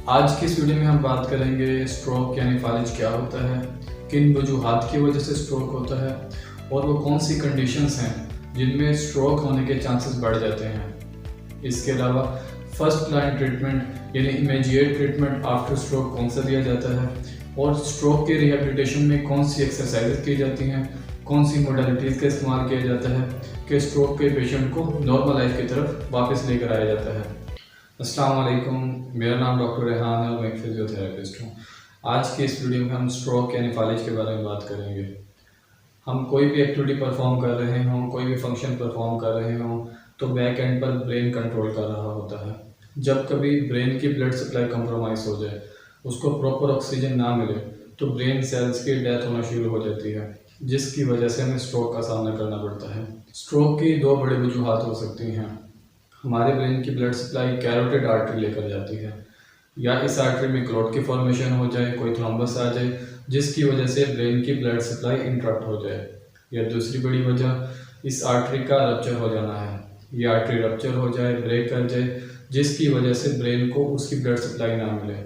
आज की इस वीडियो में हम बात करेंगे स्ट्रोक यानी फालिज क्या होता है, किन वजूहात की वजह से स्ट्रोक होता है और वो कौन सी कंडीशंस हैं जिनमें स्ट्रोक होने के चांसेस बढ़ जाते हैं। इसके अलावा फर्स्ट लाइन ट्रीटमेंट यानी इमीडिएट ट्रीटमेंट आफ्टर स्ट्रोक कौन सा दिया जाता है और स्ट्रोक के रिहेबिलिटेशन में कौन सी एक्सरसाइज की जाती हैं, कौन सी मोडालिटीज़ का इस्तेमाल किया जाता है कि स्ट्रोक के पेशेंट को नॉर्मल लाइफ की तरफ वापस लेकर आया जाता है। अस्सलाम वालेकुम, मेरा नाम डॉक्टर रेहान है और मैं एक फिजियोथेरेपिस्ट हूँ। आज की इस वीडियो में हम स्ट्रोक यानी फालिज के बारे में बात करेंगे। हम कोई भी एक्टिविटी परफॉर्म कर रहे हों, कोई भी फंक्शन परफॉर्म कर रहे हों, तो बैक एंड पर ब्रेन कंट्रोल कर रहा होता है। जब कभी ब्रेन की ब्लड सप्लाई कंप्रोमाइज़ हो जाए, उसको प्रॉपर ऑक्सीजन ना मिले, तो ब्रेन सेल्स की डेथ होना शुरू हो जाती है, जिसकी वजह से हमें स्ट्रोक का सामना करना पड़ता है। स्ट्रोक की दो बड़ी वजूहात हो सकती हैं। हमारे ब्रेन की ब्लड सप्लाई कैरोटिड आर्टरी लेकर जाती है, या इस आर्टरी में क्लॉट की फॉर्मेशन हो जाए, कोई थ्रोम्बस आ जाए जिसकी वजह से ब्रेन की ब्लड सप्लाई इंटरप्ट हो जाए, या दूसरी बड़ी वजह इस आर्टरी का रप्चर हो जाना है। ये आर्टरी रप्चर हो जाए, ब्रेक कर जाए, जिसकी वजह से ब्रेन को उसकी ब्लड सप्लाई ना मिले।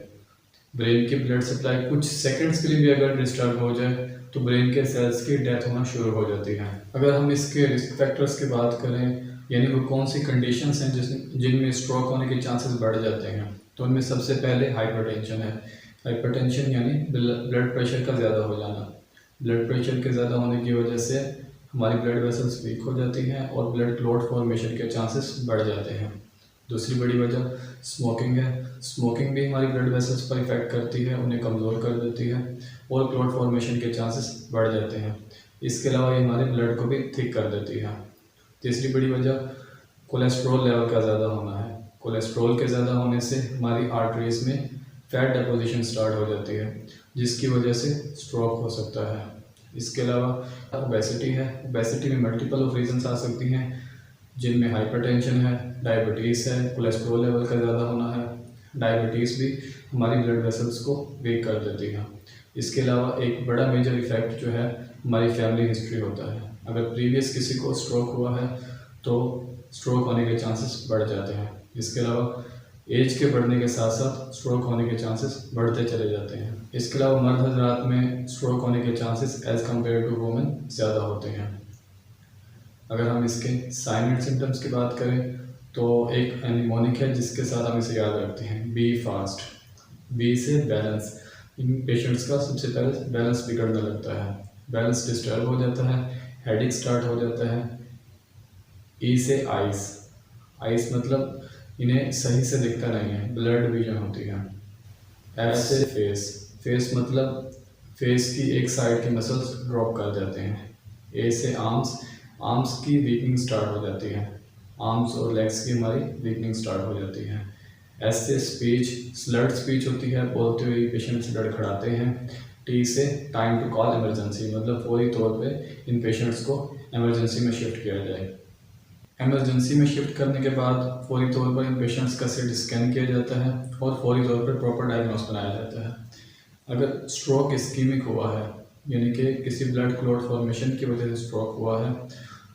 ब्रेन की ब्लड सप्लाई कुछ सेकंड्स के लिए भी अगर डिस्टर्ब हो जाए तो ब्रेन के सेल्स की डेथ होना शुरू हो जाती है। अगर हम इसके रिस्क फैक्टर्स की बात करें, यानी वो कौन सी कंडीशंस हैं जिनमें स्ट्रोक होने के चांसेस बढ़ जाते हैं, तो उनमें सबसे पहले हाइपरटेंशन है। हाइपरटेंशन यानी ब्लड प्रेशर का ज़्यादा हो जाना। ब्लड प्रेशर के ज़्यादा होने की वजह से हमारी ब्लड वेसल्स वीक हो जाती हैं और ब्लड क्लॉट फॉर्मेशन के चांसेस बढ़ जाते हैं। दूसरी बड़ी वजह स्मोकिंग है। स्मोकिंग भी हमारी ब्लड वेसल्स पर इफेक्ट करती है, उन्हें कमज़ोर कर देती है और क्लॉट फॉर्मेशन के चांसेस बढ़ जाते हैं। इसके अलावा ये हमारे ब्लड को भी थिक कर देती है। तीसरी बड़ी वजह कोलेस्ट्रॉल लेवल का ज़्यादा होना है। कोलेस्ट्रॉल के ज़्यादा होने से हमारी आर्टरीज में फैट डेपोजिशन स्टार्ट हो जाती है, जिसकी वजह से स्ट्रोक हो सकता है। इसके अलावा ओबेसिटी है। ओबेसिटी में मल्टीपल ऑफ रीजंस आ सकती हैं, जिनमें हाइपरटेंशन है, डायबिटीज़ है, कोलेस्ट्रॉल लेवल का ज़्यादा होना है। डायबिटीज़ भी हमारी ब्लड वेसल्स को वीक कर देती है। इसके अलावा एक बड़ा मेजर इफ़ेक्ट जो है हमारी फैमिली हिस्ट्री होता है। अगर प्रीवियस किसी को स्ट्रोक हुआ है तो स्ट्रोक होने के चांसेस बढ़ जाते हैं। इसके अलावा एज के बढ़ने के साथ साथ स्ट्रोक होने के चांसेस बढ़ते चले जाते हैं। इसके अलावा मर्द हजरात में स्ट्रोक होने के chances as compare to women ज़्यादा होते हैं। अगर हम इसके साइन एंड सिम्टम्स की बात करें तो एक एनिमोनिक है जिसके साथ हम इसे याद रखते हैं, बी फास्ट। बी से बैलेंस। इन पेशेंट्स का सबसे पहले बैलेंस बिगड़ने लगता है, बैलेंस डिस्टर्ब हो जाता है, हेडेक स्टार्ट हो जाता है। ई से आइस। आइस मतलब इन्हें सही से दिखता नहीं है, ब्लड विजन होती है। एफ से फेस। फेस मतलब फेस की एक साइड के मसल्स ड्रॉप कर जाते हैं। ए से आर्म्स। आर्म्स की वीकनिंग स्टार्ट हो जाती है, आर्म्स और लेग्स की हमारी वीकनिंग स्टार्ट हो जाती है। एस से स्पीच। स्लर्ड स्पीच होती है, बोलते हुए पेशेंट्स लड़खड़ाते हैं। टी से टाइम टू कॉल इमरजेंसी, मतलब फौरी तौर पे इन पेशेंट्स को इमरजेंसी में शिफ्ट किया जाए। इमरजेंसी में शिफ्ट करने के बाद फौरी तौर पर इन पेशेंट्स का सीटी स्कैन किया जाता है और फौरी तौर पर प्रॉपर डायग्नोस बनाया जाता है। अगर स्ट्रोक इस्कीमिक हुआ है, यानी कि किसी ब्लड क्लॉट फॉर्मेशन की वजह से स्ट्रोक हुआ है,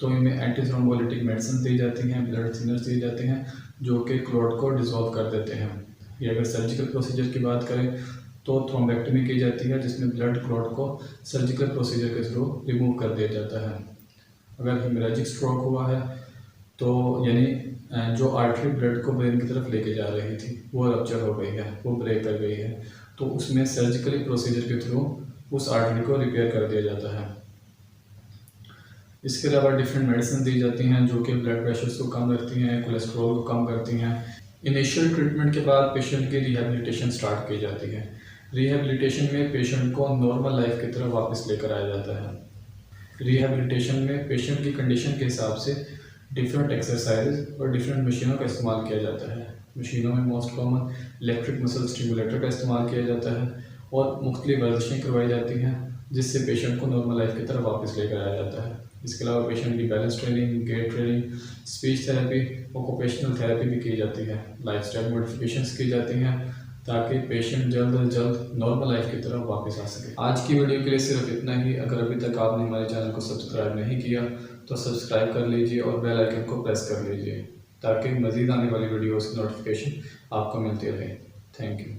तो इनमें एंटी थ्रोम्बोलिटिक मेडिसिन दी जाती हैं, ब्लड थिनर्स दिए जाते हैं जो कि क्लॉट को डिसॉल्व कर देते हैं। या अगर सर्जिकल प्रोसीजर की बात करें तो थ्रोम्बेक्टमी की जाती है, जिसमें ब्लड क्लॉट को सर्जिकल प्रोसीजर के थ्रू रिमूव कर दिया जाता है। अगर हेमरेजिक स्ट्रोक हुआ है तो यानी जो आर्टरी ब्लड को ब्रेन की तरफ लेके जा रही थी वो रप्चर हो गई है, वो ब्रेक कर गई है, तो उसमें सर्जिकली प्रोसीजर के थ्रू उस आर्टरी को रिपेयर कर दिया जाता है। इसके अलावा डिफरेंट मेडिसिन दी जाती हैं जो कि ब्लड प्रेशर को कम रखती हैं, कोलेस्ट्रॉल को कम करती हैं। इनिशियल ट्रीटमेंट के बाद पेशेंट की रिहेबिलिटेशन स्टार्ट की जाती है। रिहेबिलिटेशन में पेशेंट को नॉर्मल लाइफ की तरफ वापस लेकर आया जाता है। रिहेबिलिटेशन में पेशेंट की कंडीशन के हिसाब से डिफरेंट एक्सरसाइज और डिफरेंट मशीनों का इस्तेमाल किया जाता है। मशीनों में most common electric muscle stimulator का इस्तेमाल किया जाता है और मुख्तलिफ वर्जिशें करवाई जाती हैं जिससे पेशेंट को नॉर्मल लाइफ की तरफ वापस लेकर आया जाता है। इसके अलावा पेशेंट की balance training, gait training, speech therapy, occupational therapy भी की जाती है। लाइफस्टाइल मॉडिफिकेशंस की जाती हैं ताकि पेशेंट जल्द अज जल्द नॉर्मल लाइफ की तरफ वापस आ सके। आज की वीडियो के लिए सिर्फ इतना ही। अगर अभी तक आपने हमारे चैनल को सब्सक्राइब नहीं किया तो सब्सक्राइब कर लीजिए और बेल आइकन को प्रेस कर लीजिए ताकि मज़ीद आने वाली वीडियोज़ की नोटिफिकेशन आपको मिलती रहे। Thank you.